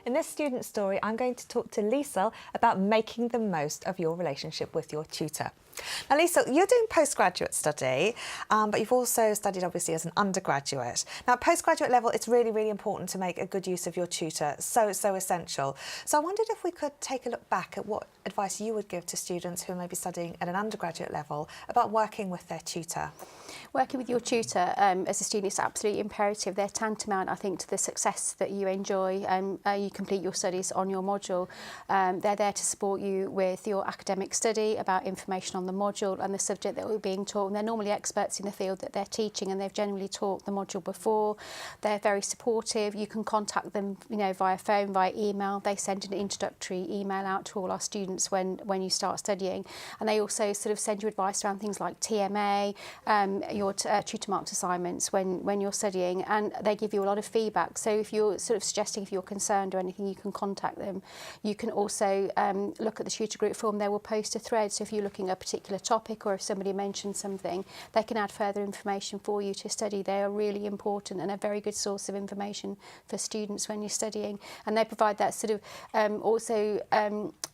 In this student story, I'm going to talk to Liesl about making the most of your relationship with your tutor. Now, Liesl, you're doing postgraduate study, but you've also studied, obviously, as an undergraduate. Now, at postgraduate level, it's really, really important to make a good use of your tutor. So essential. So I wondered if we could take a look back at what advice you would give to students who may be studying at an undergraduate level about working with their tutor. Working with your tutor as a student is absolutely imperative. They're tantamount, I think, to the success that you enjoy and you complete your studies on your module. They're there to support you with your academic study, about information on the module and the subject that we're being taught. And they're normally experts in the field that they're teaching, and they've generally taught the module before. They're very supportive. You can contact them, via phone, via email. They send an introductory email out to all our students when you start studying, and they also sort of send you advice around things like TMA, your tutor marked assignments when you're studying, and they give you a lot of feedback. So if you're sort of suggesting, if you're concerned or anything, you can contact them. You can also look at the tutor group form. They will post a thread, so if you're looking at a particular topic or if somebody mentions something, they can add further information for you to study. They are really important and a very good source of information for students when you're studying, and they provide that sort of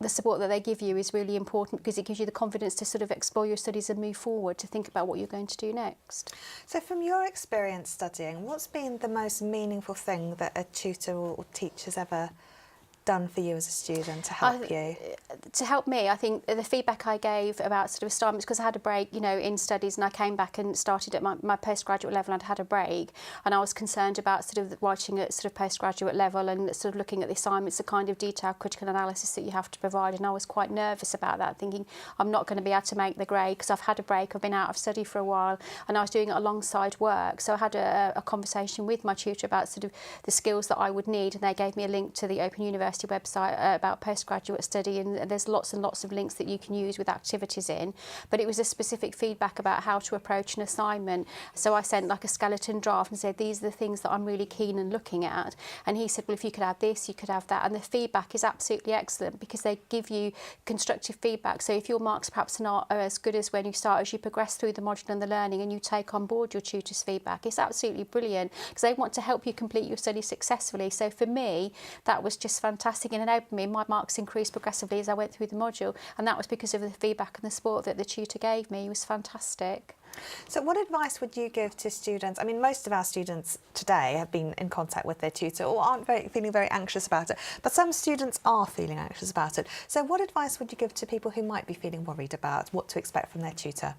the support that they give you is really important because it gives you the confidence to sort of explore your studies and move forward to think about what you're going to do next. So from your experience studying, what's been the most meaningful thing that a tutor or teacher's ever done for you as a student to help you? To help me, I think the feedback I gave about sort of assignments, because I had a break, in studies, and I came back and started at my postgraduate level and I'd had a break, and I was concerned about sort of writing at sort of postgraduate level and sort of looking at the assignments, the kind of detailed critical analysis that you have to provide, and I was quite nervous about that, thinking I'm not going to be able to make the grade because I've had a break, I've been out of study for a while, and I was doing it alongside work. So I had a conversation with my tutor about sort of the skills that I would need, and they gave me a link to the Open University website about postgraduate study, and there's lots and lots of links that you can use with activities in, but it was a specific feedback about how to approach an assignment. So I sent like a skeleton draft and said, these are the things that I'm really keen on looking at, and he said, well, if you could have this, you could have that, and the feedback is absolutely excellent because they give you constructive feedback. So if your marks perhaps are as good as when you start, as you progress through the module and the learning and you take on board your tutor's feedback, it's absolutely brilliant because they want to help you complete your study successfully. So for me, that was just fantastic and enabled me. My marks increased progressively as I went through the module, and that was because of the feedback and the support that the tutor gave me. It was fantastic. So what advice would you give to students? I mean, most of our students today have been in contact with their tutor or aren't feeling very anxious about it, but some students are feeling anxious about it. So what advice would you give to people who might be feeling worried about what to expect from their tutor?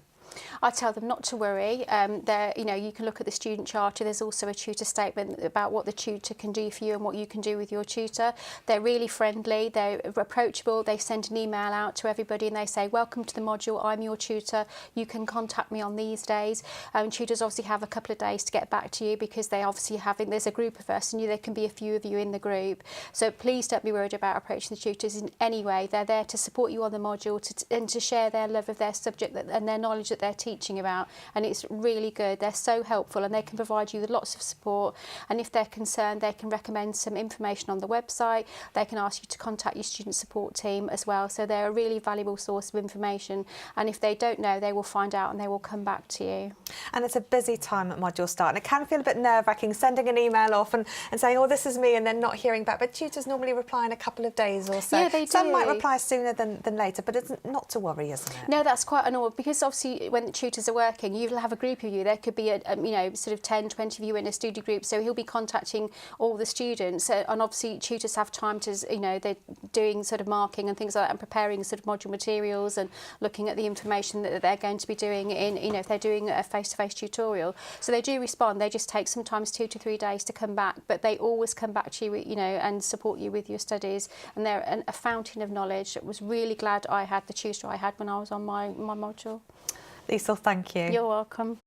I tell them not to worry. You can look at the student charter. There's also a tutor statement about what the tutor can do for you and what you can do with your tutor. They're really friendly, they're approachable. They send an email out to everybody and they say, welcome to the module, I'm your tutor, you can contact me on these days. Tutors obviously have a couple of days to get back to you because they obviously there's a group of us and there can be a few of you in the group. So please don't be worried about approaching the tutors in any way. They're there to support you on the module and to share their love of their subject and their knowledge that they're teaching about, and it's really good. They're so helpful and they can provide you with lots of support, and if they're concerned they can recommend some information on the website. They can ask you to contact your student support team as well, so they're a really valuable source of information, and if they don't know they will find out and they will come back to you. And it's a busy time at module start and it can feel a bit nerve-wracking sending an email off and saying, oh, this is me, and then not hearing back, but tutors normally reply in a couple of days or so. Yeah, they do. Some might reply sooner than later, but it's not to worry, isn't it? No, that's quite normal because obviously when the tutors are working, you'll have a group of you. There could be sort of 10, 20 of you in a study group, so he'll be contacting all the students, and obviously tutors have time to, they're doing sort of marking and things like that and preparing sort of module materials and looking at the information that they're going to be doing in, if they're doing a face-to-face tutorial. So they do respond. They just take sometimes 2 to 3 days to come back, but they always come back to you, and support you with your studies, and they're a fountain of knowledge. I was really glad I had the tutor I had when I was on my module. Liesl, thank you. You're welcome.